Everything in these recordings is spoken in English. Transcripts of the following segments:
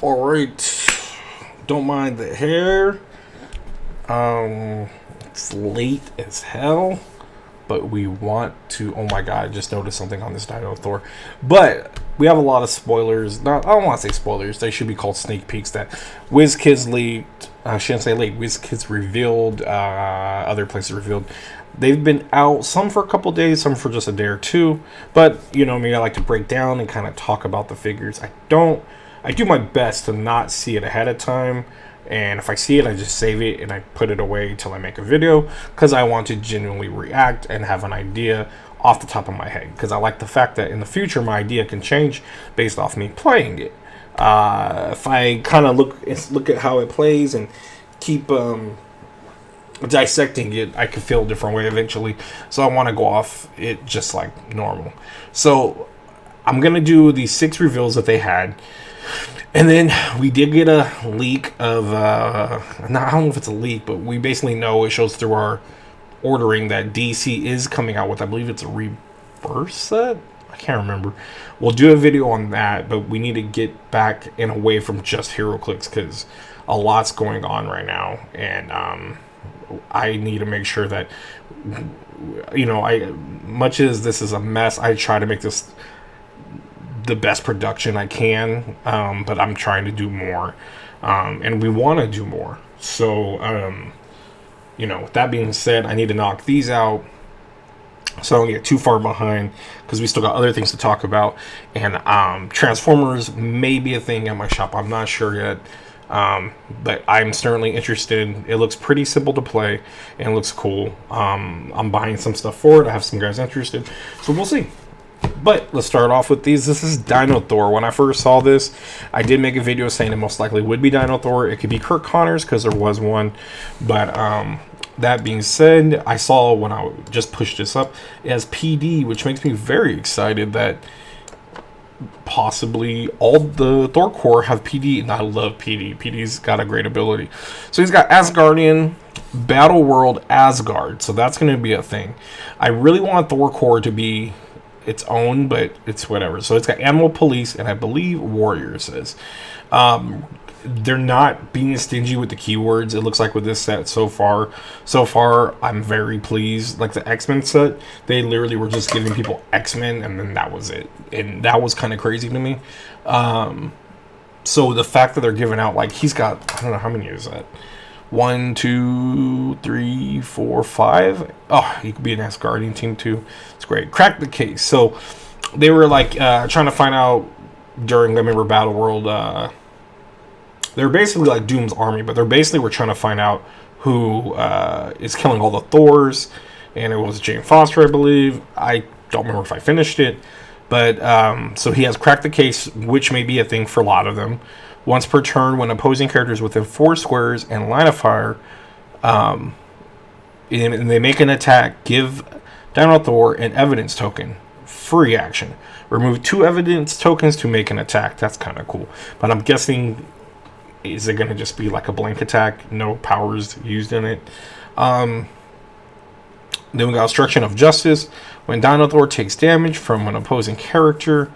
All right. Don't mind the hair. It's late as hell, but we want to. Oh my god! I just noticed something on this Dino Thor. But we have a lot of spoilers. Not, I don't want to say spoilers. They should be called sneak peeks. That WizKids leaked. I shouldn't say leaked. WizKids revealed. Other places revealed. They've been out, some for a couple days, some for just a day or two. But you know me, I like to break down and kind of talk about the figures. I do my best to not see it ahead of time. And if I see it, I just save it and I put it away until I make a video, because I want to genuinely react and have an idea off the top of my head. Because I like the fact that in the future, my idea can change based off me playing it. If I kind of look at how it plays and keep dissecting it, I could feel a different way eventually. So I want to go off it just like normal. So I'm going to do the 6 reveals that they had. And then we did get a leak of, I don't know if it's a leak, but we basically know, it shows through our ordering, that DC is coming out with, I believe it's a rebirth set? I can't remember. We'll do a video on that, but we need to get back and away from just Heroclix, because a lot's going on right now. And I need to make sure that, you know, much as this is a mess, I try to make this the best production I can, but I'm trying to do more, and we want to do more. So, you know, with that being said, I need to knock these out so I don't get too far behind, because we still got other things to talk about. And Transformers may be a thing at my shop. I'm not sure yet, but I'm certainly interested. It looks pretty simple to play and it looks cool. I'm buying some stuff for it. I have some guys interested, so we'll see. But let's start off with these. This is Dino Thor. When I first saw this, I did make a video saying it most likely would be Dino Thor. It could be Kirk Connors, because there was one. But that being said, I saw when I just pushed this up, it has PD, which makes me very excited that possibly all the Thor Corps have PD, and I love PD. PD's got a great ability. So he's got Asgardian Battle World Asgard. So that's going to be a thing. I really want Thor Corps to be its own, but it's whatever. So it's got Animal Police and I believe Warrior says. They're not being stingy with the keywords, it looks like, with this set so far. So far, I'm very pleased. Like the X-Men set, they literally were just giving people X-Men and then that was it. And that was kind of crazy to me. So the fact that they're giving out, like, he's got, I don't know how many is that? 1, 2, 3, 4, 5. Oh, he could be an Asgardian team too. It's great. Crack the case. So they were like trying to find out during, I remember, Battle World. They're basically like Doom's army, but they're basically were trying to find out who is killing all the Thors. And it was Jane Foster, I believe. I don't remember if I finished it. But so he has Crack the Case, which may be a thing for a lot of them. Once per turn, when opposing characters within 4 squares and line of fire, and they make an attack, give Dino Thor an evidence token. Free action. Remove 2 evidence tokens to make an attack. That's kind of cool. But I'm guessing, is it going to just be like a blank attack? No powers used in it. Then we got Obstruction of Justice. When Dino Thor takes damage from an opposing character's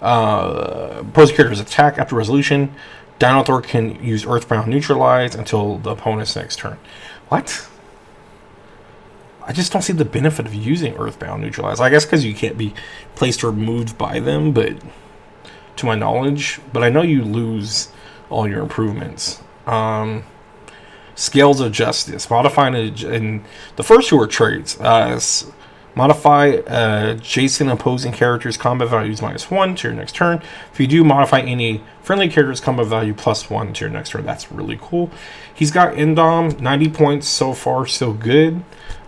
attack after resolution, Dino Thor can use Earthbound Neutralize until the opponent's next turn. What? I just don't see the benefit of using Earthbound Neutralize. I guess because you can't be placed or moved by them, but to my knowledge. But I know you lose all your improvements. Scales of Justice. Modifying and the first 2 are traits. Modify adjacent opposing characters' combat values -1 to your next turn. If you do, modify any friendly character's combat value +1 to your next turn. That's really cool. He's got Endom, 90 points so far, so good.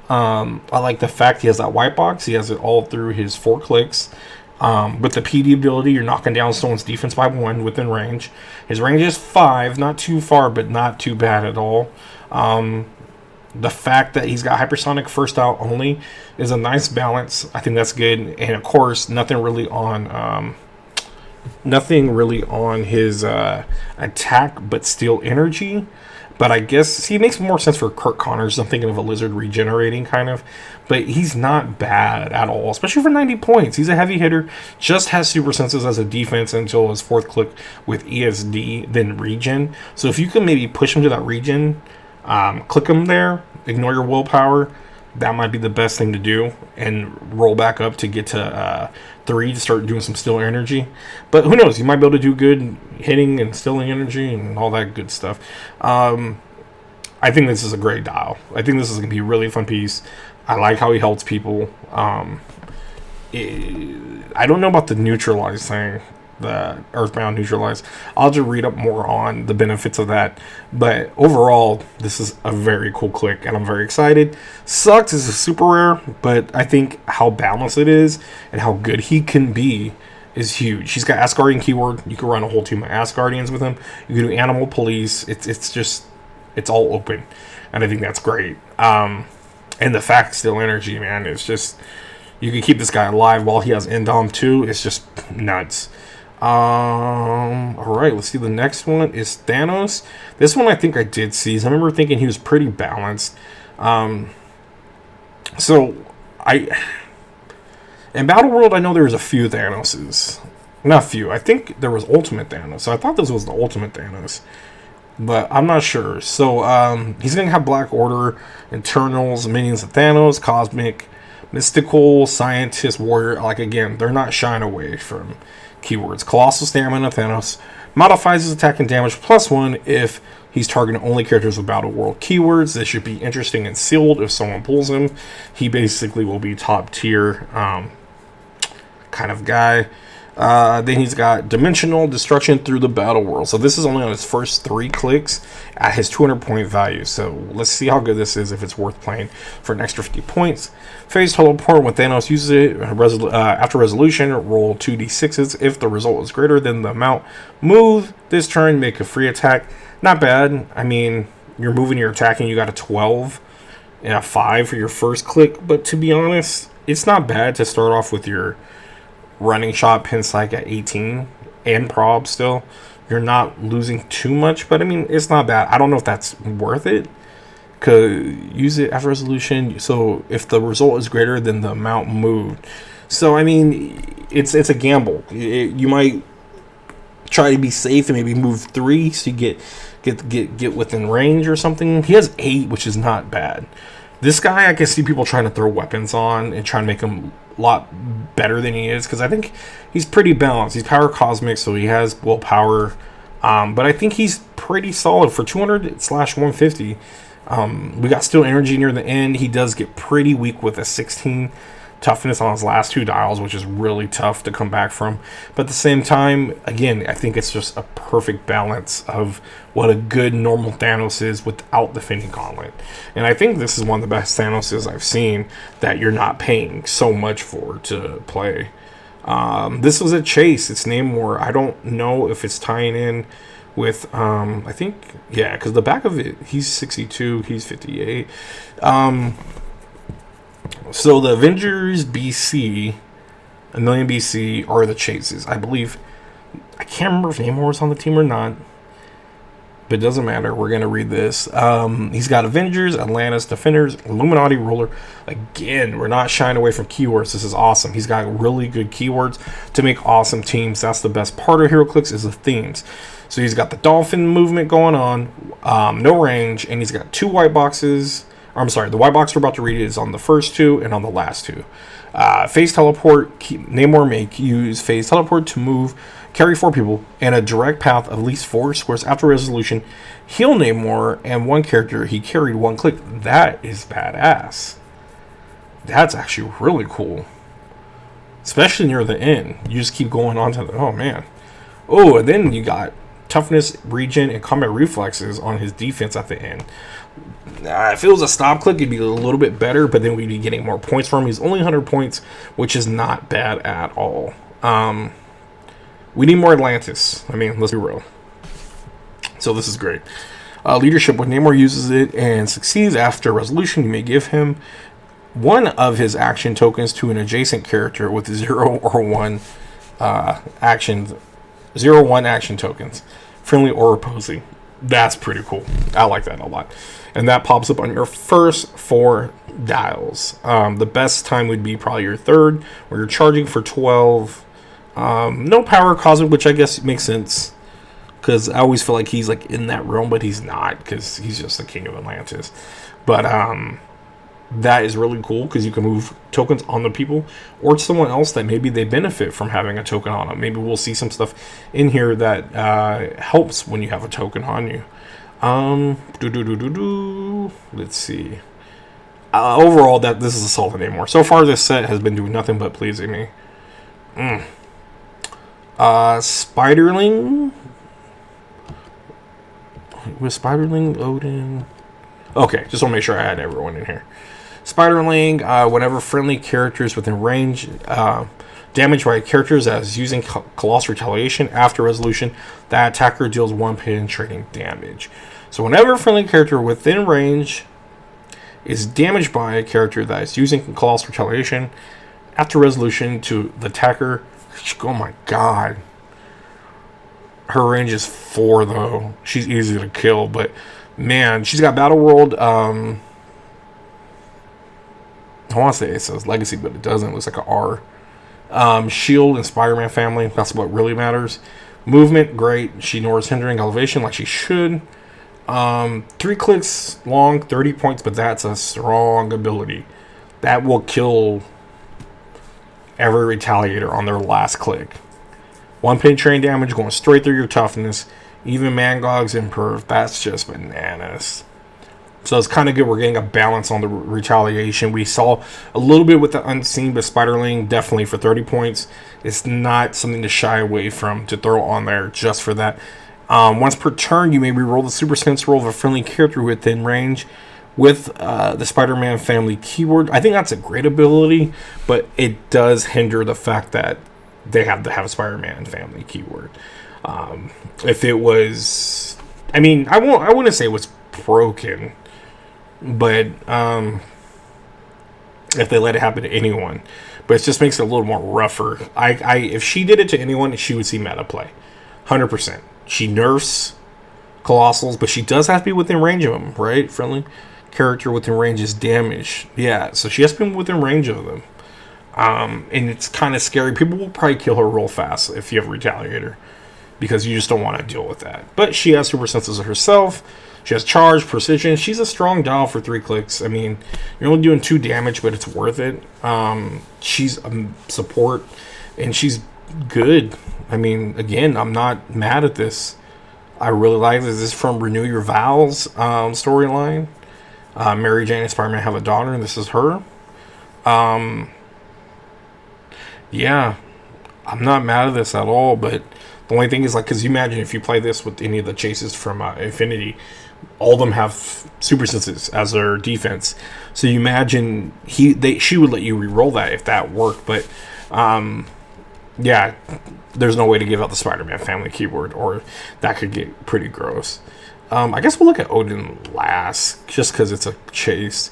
I like the fact he has that white box. He has it all through his 4 clicks. With the PD ability, you're knocking down someone's defense by 1 within range. His range is 5, not too far, but not too bad at all. The fact that he's got hypersonic first out only is a nice balance. I think that's good. And of course, nothing really on his attack, but steel energy. But I guess he makes more sense for Kirk Connors. I'm thinking of a lizard regenerating kind of. But he's not bad at all, especially for 90 points. He's a heavy hitter, just has super senses as a defense until his 4th click with ESD, then regen. So if you can maybe push him to that regen, click him there, ignore your willpower, that might be the best thing to do, and roll back up to get to 3 to start doing some still energy. But who knows, you might be able to do good hitting and stilling energy and all that good stuff. I think this is a great dial. I think this is going to be a really fun piece. I like how he helps people. I don't know about the neutralize thing, the Earthbound neutralize. I'll just read up more on the benefits of that. But overall, this is a very cool click, and I'm very excited. Sucks is a super rare, but I think how balanced it is and how good he can be is huge. He's got Asgardian keyword. You can run a whole team of Asgardians with him. You can do Animal Police. It's all open, and I think that's great. And the fact still energy, man, it's just, you can keep this guy alive while he has Endom too. It's just nuts. Alright, let's see. The next one is Thanos. This one I think I did see. I remember thinking he was pretty balanced. So in Battle World, I know there was a few Thanoses. Not few. I think there was Ultimate Thanos. So I thought this was the Ultimate Thanos, but I'm not sure. So he's gonna have Black Order, Internals, minions of Thanos, Cosmic, Mystical, Scientist, Warrior. Like, again, they're not shying away from keywords. Colossal Stamina Thanos modifies his attack and damage +1 if he's targeting only characters with Battle World keywords. This should be interesting and sealed if someone pulls him. He basically will be top tier kind of guy. Then he's got Dimensional Destruction through the Battle World. So this is only on his first 3 clicks at his 200 point value. So let's see how good this is, if it's worth playing for an extra 50 points. Phase Teleport, when Thanos uses it, after resolution, roll 2d6s. If the result is greater than the amount moved this turn, make a free attack. Not bad. I mean, you're moving, you're attacking, you got a 12 and a 5 for your first click. But to be honest, it's not bad to start off with your running shot pin psych at 18 and prob still. You're not losing too much, but I mean, it's not bad. I don't know if that's worth it. Cause use it after resolution. So if the result is greater than the amount moved. So I mean, it's a gamble. You might try to be safe and maybe move 3 so you get within range or something. He has 8, which is not bad. This guy, I can see people trying to throw weapons on and trying to make him a lot better than he is, because I think he's pretty balanced. He's power cosmic, so he has willpower, but I think he's pretty solid for 200/150. We got still energy near the end. He does get pretty weak with a 16 toughness on his last 2 dials, which is really tough to come back from. But at the same time, again, I think it's just a perfect balance of what a good normal Thanos is without the Fini Gauntlet. And I think this is one of the best Thanoses I've seen that you're not paying so much for to play. This was a chase. It's Namor. I don't know if it's tying in with, I think, yeah, because the back of it, he's 62, he's 58. So the Avengers BC, a million BC, are the chases. I believe, I can't remember if Namor was on the team or not, but it doesn't matter. We're going to read this. He's got Avengers, Atlantis, Defenders, Illuminati, Ruler. Again, we're not shying away from keywords. This is awesome. He's got really good keywords to make awesome teams. That's the best part of Heroclix, is the themes. So he's got the dolphin movement going on, no range, and he's got 2 white boxes. I'm sorry, the white box we're about to read is on the first 2 and on the last 2. Phase Teleport, Namor may use Phase Teleport to move, carry 4 people, and a direct path of at least 4 squares after resolution. Heal Namor and 1 character he carried 1 click. That is badass. That's actually really cool. Especially near the end. You just keep going on to the, oh man. Oh, and then you got toughness, regen, and combat reflexes on his defense at the end. If it was a stop click, it'd be a little bit better, but then we'd be getting more points from him. He's only 100 points, which is not bad at all. We need more Atlantis. I mean, let's be real. So this is great. Leadership, when Namor uses it and succeeds after resolution, you may give him 1 of his action tokens to an adjacent character with 0 or 1 actions. 0 or 1 action tokens, friendly or opposing. That's pretty cool. I like that a lot. And that pops up on your first 4 dials. The best time would be probably your third, where you're charging for 12. No power cosmic, which I guess makes sense. Because I always feel like he's like in that realm, but he's not, because he's just the king of Atlantis. But that is really cool, because you can move tokens on the people or someone else that maybe they benefit from having a token on them. Maybe we'll see some stuff in here that helps when you have a token on you. Let's see. Overall, that this is a solid anymore. So far, this set has been doing nothing but pleasing me. Spiderling. Was Spiderling Odin? Okay, just want to make sure I had everyone in here. Spiderling, whenever friendly characters within range damaged by characters as using Colossal Retaliation after resolution, that attacker deals 1 penetrating damage. So whenever a friendly character within range is damaged by a character that is using Colossal Retaliation after resolution to the attacker, oh my god. Her range is 4 though. She's easy to kill, but man, she's got Battle World. I want to say it says Legacy, but it doesn't. It looks like an R. Shield and Spider-Man family. That's what really matters. Movement, great. She ignores hindering elevation like she should. 3 clicks long, 30 points, but that's a strong ability. That will kill every retaliator on their last click. 1 penetrating damage going straight through your toughness. Even Mangog's improved. That's just bananas. So it's kind of good. We're getting a balance on the retaliation. We saw a little bit with the Unseen, but Spiderling definitely for 30 points. It's not something to shy away from, to throw on there just for that. Once per turn, you may reroll the super sense roll of a friendly character within range with the Spider-Man family keyword. I think that's a great ability, but it does hinder the fact that they have to have a Spider-Man family keyword. If it was, I mean, I wouldn't say it was broken, but if they let it happen to anyone, but it just makes it a little more rougher. If she did it to anyone, she would see meta play, 100%. She nerfs Colossals, but she does have to be within range of them, right? Friendly character within range is damage. Yeah, so she has to be within range of them. And it's kind of scary. People will probably kill her real fast if you have Retaliator, because you just don't want to deal with that. But she has super senses herself. She has charge, precision. She's a strong dial for 3 clicks. I mean, you're only doing 2 damage, but it's worth it. She's a support, and she's good. I mean, again, I'm not mad at this. I really like this. This is from Renew Your Vows storyline. Mary Jane and Spider-Man have a daughter, and this is her. Yeah, I'm not mad at this at all, but the only thing is, like, because you imagine if you play this with any of the chases from Infinity, all of them have super senses as their defense. So you imagine she would let you re-roll that if that worked, but yeah, there's no way to give out the Spider-Man family keyword, or that could get pretty gross. I guess we'll look at Odin last, just because it's a chase.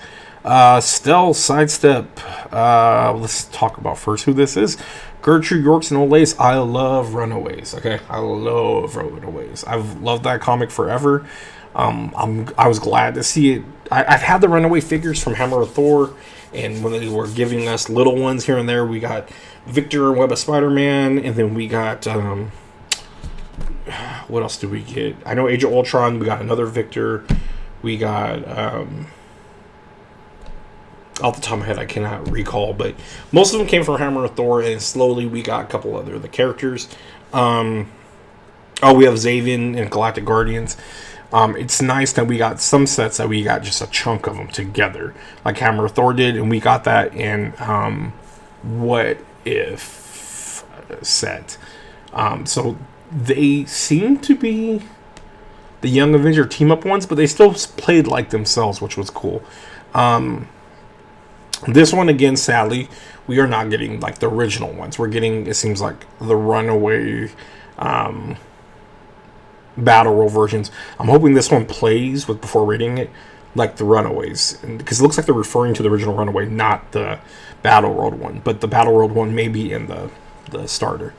Stealth, sidestep. Let's talk about first who this is. Gertrude Yorks and Old Lace. I love Runaways. Okay, I love Runaways. I've loved that comic forever. I was glad to see it. I've had the Runaway figures from Hammer of Thor, and when they were giving us little ones here and there, we got Victor and Web of Spider-Man, and then we got what else do we get? I know Age of Ultron. We got another Victor. We got off the top of my head, I cannot recall, but most of them came from Hammer of Thor, and slowly we got a couple other the characters. We have Xavian and Galactic Guardians. It's nice that we got some sets that we got just a chunk of them together, like Hammer of Thor did, and we got that in What If set. So they seem to be the Young Avenger team-up ones, but they still played like themselves, which was cool. This one, again, sadly, we are not getting like the original ones. We're getting, it seems like, the Runaway Battle Royal versions. I'm hoping this one plays with, before reading it, like the Runaways, because it looks like they're referring to the original Runaway, not the Battle World one. But the Battle World one may be in the starter.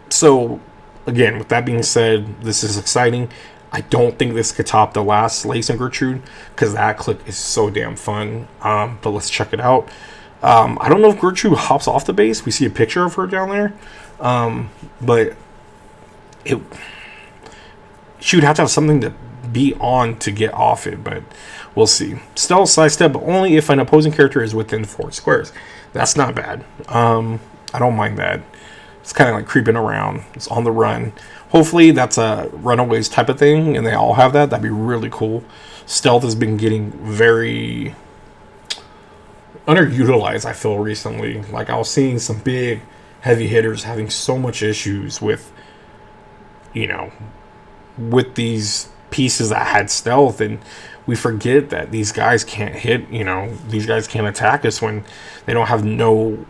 So again, with that being said, this is exciting. I don't think this could top the last Lace and Gertrude, because that click is so damn fun. But let's check it out. I don't know if Gertrude hops off the base. We see a picture of her down there. But she would have to have something to be on to get off it, but we'll see. Stealth sidestep, but only if an opposing character is within 4 squares. That's not bad. I don't mind that. It's kind of like creeping around. It's on the run. Hopefully that's a Runaways type of thing, and they all have that. That'd be really cool. Stealth has been getting very underutilized, I feel, recently. Like, I was seeing some big heavy hitters having so much issues with, you know, with these pieces that had stealth, and we forget that these guys can't hit, you know, these guys can't attack us when they don't have no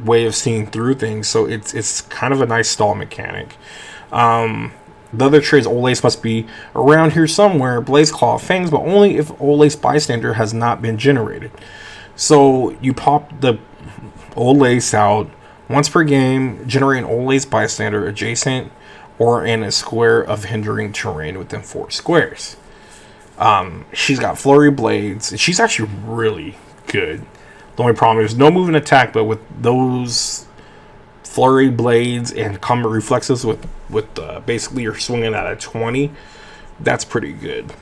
way of seeing through things. So it's kind of a nice stall mechanic. The other traits, Old Lace must be around here somewhere. Blaze Claw, Fangs, but only if Old Lace Bystander has not been generated. So you pop the Old Lace out once per game, generate an Old Lace Bystander adjacent or in a square of hindering terrain within 4 squares. She's got Flurry Blades. She's actually really good. The only problem is no move and attack, but with those Flurry Blades and combat reflexes with basically you're swinging at a 20, that's pretty good.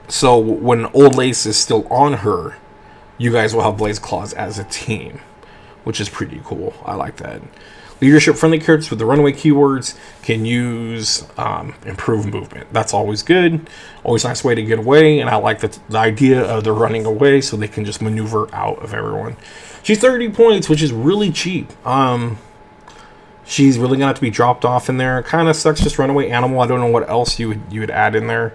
So when Old Lace is still on her, you guys will have Blaze Claws as a team, which is pretty cool. I like that. Leadership friendly characters with the runaway keywords can use improved movement. That's always good. Always a nice way to get away. And I like the idea of the running away so they can just maneuver out of everyone. She's 30 points, which is really cheap. She's really going to have to be dropped off in there. Kind of sucks, just runaway animal. I don't know what else you would add in there.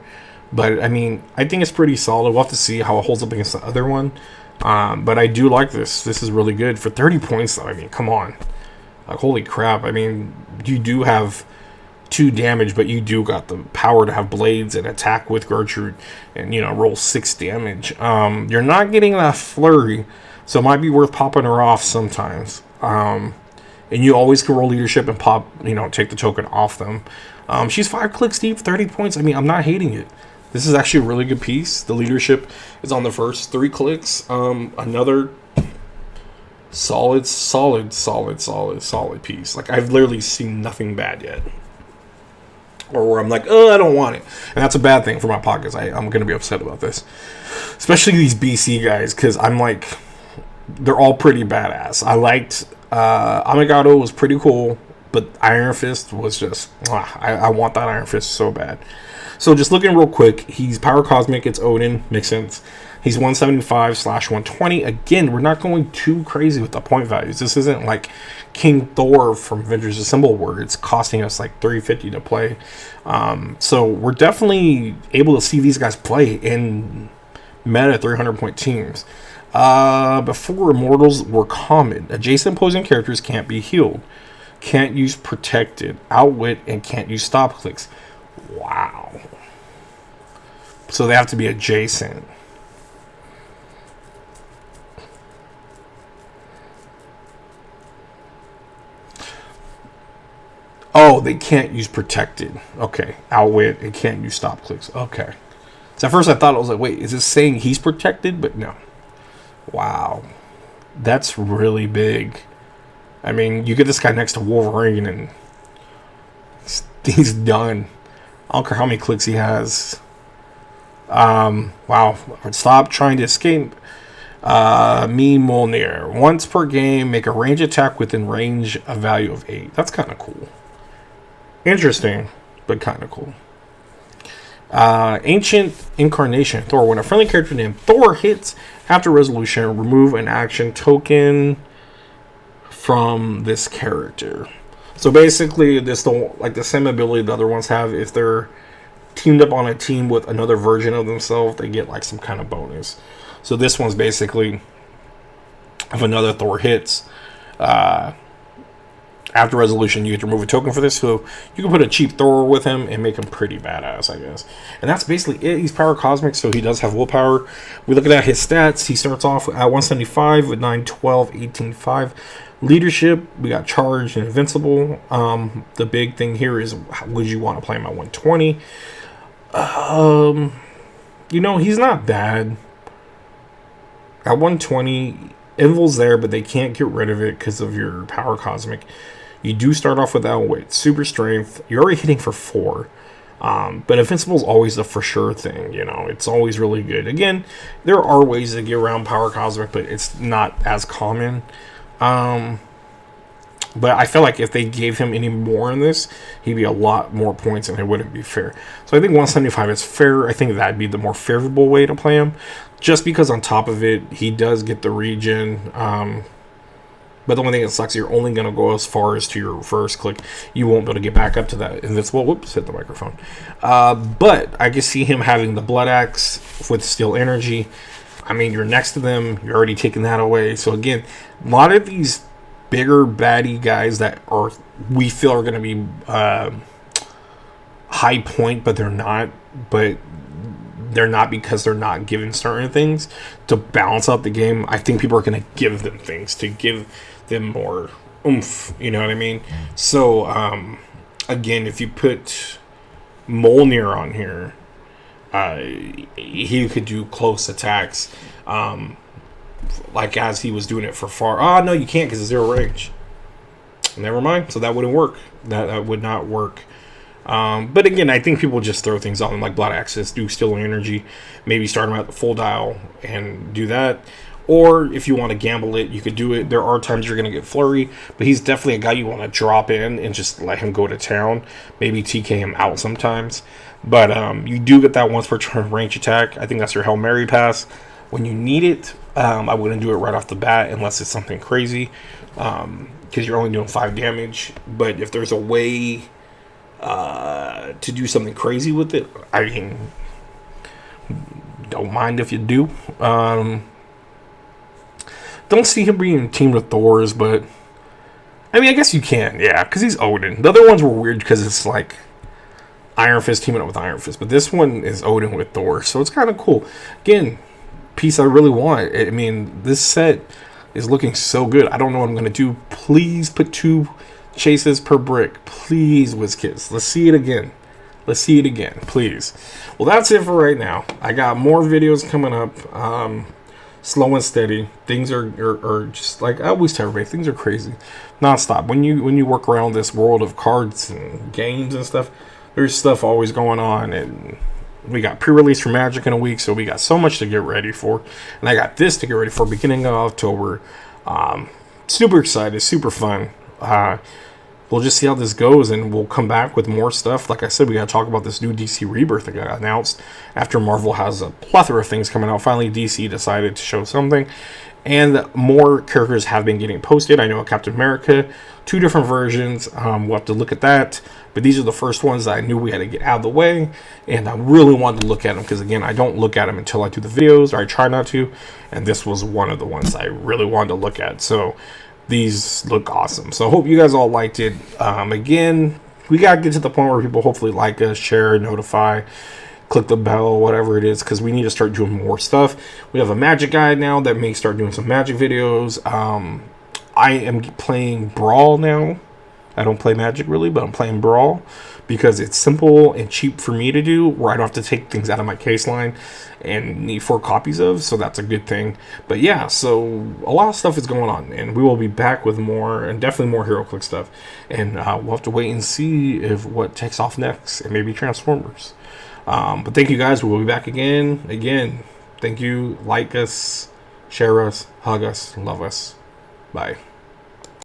But, I mean, I think it's pretty solid. We'll have to see how it holds up against the other one. But I do like this. This is really good. For 30 points, though, I mean, come on. Like, holy crap. I mean, you do have 2 damage, but you do got the power to have blades and attack with Gertrude and, you know, roll 6 damage. You're not getting that flurry, so it might be worth popping her off sometimes. And you always can roll leadership and pop, you know, take the token off them. She's 5 clicks deep, 30 points. I mean, I'm not hating it. This is actually a really good piece. The leadership is on the first 3 clicks. Another solid piece. Like, I've literally seen nothing bad yet. Or where I'm like, oh, I don't want it. And that's a bad thing for my pockets. I'm going to be upset about this. Especially these BC guys, because I'm like, they're all pretty badass. I liked, Amigado was pretty cool, but Iron Fist was just, I want that Iron Fist so bad. So just looking real quick, he's Power Cosmic, it's Odin, makes sense. He's 175/120. Again, we're not going too crazy with the point values. This isn't like King Thor from Avengers Assemble where it's costing us like $350 to play. So we're definitely able to see these guys play in meta 300-point teams. Before, Immortals were common. Adjacent opposing characters can't be healed, can't use Protected, Outwit, and can't use Stop Clicks. Wow. So they have to be adjacent. Oh, they can't use Protected. Okay. Outwit, and can't use Stop Clicks. Okay. So at first I thought, I was like, wait, is this saying he's protected? But no. Wow. That's really big. I mean, you get this guy next to Wolverine and he's done. I don't care how many clicks he has. Wow. Stop trying to escape. Me Molnir. Once per game, make a range attack within range a value of 8. That's kind of cool. Interesting, but kind of cool. Ancient Incarnation Thor. When a friendly character named Thor hits after resolution, remove an action token from this character. So basically, this don't like the same ability the other ones have. If they're teamed up on a team with another version of themselves, they get like some kind of bonus. So this one's basically, if another Thor hits, after after resolution, you get to remove a token for this, so you can put a cheap thrower with him and make him pretty badass, I guess. And that's basically it. He's power cosmic, so he does have willpower. We look at his stats. He starts off at 175 with 9, 12, 18, 5. Leadership, we got charged and invincible. The big thing here is, would you want to play him at 120? You know, he's not bad. At 120, Invil's there, but they can't get rid of it because of your power cosmic. You do start off with that with super strength. You're already hitting for 4. But invincible is always the for sure thing, you know. It's always really good. Again, there are ways to get around power cosmic, but it's not as common. But I feel like if they gave him any more in this, he'd be a lot more points and it wouldn't be fair. So I think 175 is fair. I think that'd be the more favorable way to play him. Just because on top of it, he does get the regen. But the only thing that sucks, you're only going to go as far as to your first click. You won't be able to get back up to that invincible. Whoops, hit the microphone. But I can see him having the Blood Axe with Steel Energy. I mean, you're next to them. You're already taking that away. So again, a lot of these bigger baddie guys that are we feel are going to be high point, but they're not. But they're not because they're not given certain things to balance out the game. I think people are going to give them things to give them more oomph. You know what I mean? So again, if you put Mjolnir on here, he could do close attacks. Like as he was doing it for far. Oh, no, you can't because it's 0 range. Never mind. So that wouldn't work. That would not work. But again, I think people just throw things on them like Blood Axis, do Steel Energy, maybe start them at the full dial and do that. Or if you want to gamble it, you could do it. There are times you're going to get Flurry, but he's definitely a guy you want to drop in and just let him go to town. Maybe TK him out sometimes. But you do get that once per turn range attack. I think that's your Hail Mary pass. When you need it, I wouldn't do it right off the bat unless it's something crazy. Because you're only doing 5 damage. But if there's a way to do something crazy with it, I mean, don't mind if you do. Don't see him being teamed with Thor's, but I mean, I guess you can, yeah, because he's Odin. The other ones were weird because it's like Iron Fist teaming up with Iron Fist, but this one is Odin with Thor, so it's kind of cool. Again, piece I really want. I mean, this set is looking so good. I don't know what I'm going to do. Please put 2 chases per brick. Please, WizKids. Let's see it again. Let's see it again, please. Well, that's it for right now. I got more videos coming up. Slow and steady. Things are just like I always tell everybody. Things are crazy, nonstop. When you work around this world of cards and games and stuff, there's stuff always going on. And we got pre-release for Magic in a week, so we got so much to get ready for. And I got this to get ready for beginning of October. Super excited, super fun. We'll just see how this goes, and we'll come back with more stuff. Like I said, we got to talk about this new DC Rebirth that got announced after Marvel has a plethora of things coming out. Finally, DC decided to show something, and more characters have been getting posted. I know Captain America, 2 different versions. We'll have to look at that, but these are the first ones that I knew we had to get out of the way, and I really wanted to look at them because, again, I don't look at them until I do the videos, or I try not to, and this was one of the ones I really wanted to look at. So these look awesome. So I hope you guys all liked it. Again, we got to get to the point where people hopefully like us, share, notify, click the bell, whatever it is, because we need to start doing more stuff. We have a Magic guide now that may start doing some Magic videos. I am playing Brawl now. I don't play Magic really, but I'm playing Brawl because it's simple and cheap for me to do, where I don't have to take things out of my case line and need 4 copies of, so that's a good thing. But yeah, so a lot of stuff is going on, and we will be back with more, and definitely more Heroclix stuff. And we'll have to wait and see if what takes off next, and maybe Transformers. But thank you guys. We will be back again. Thank you. Like us, share us, hug us, love us. Bye.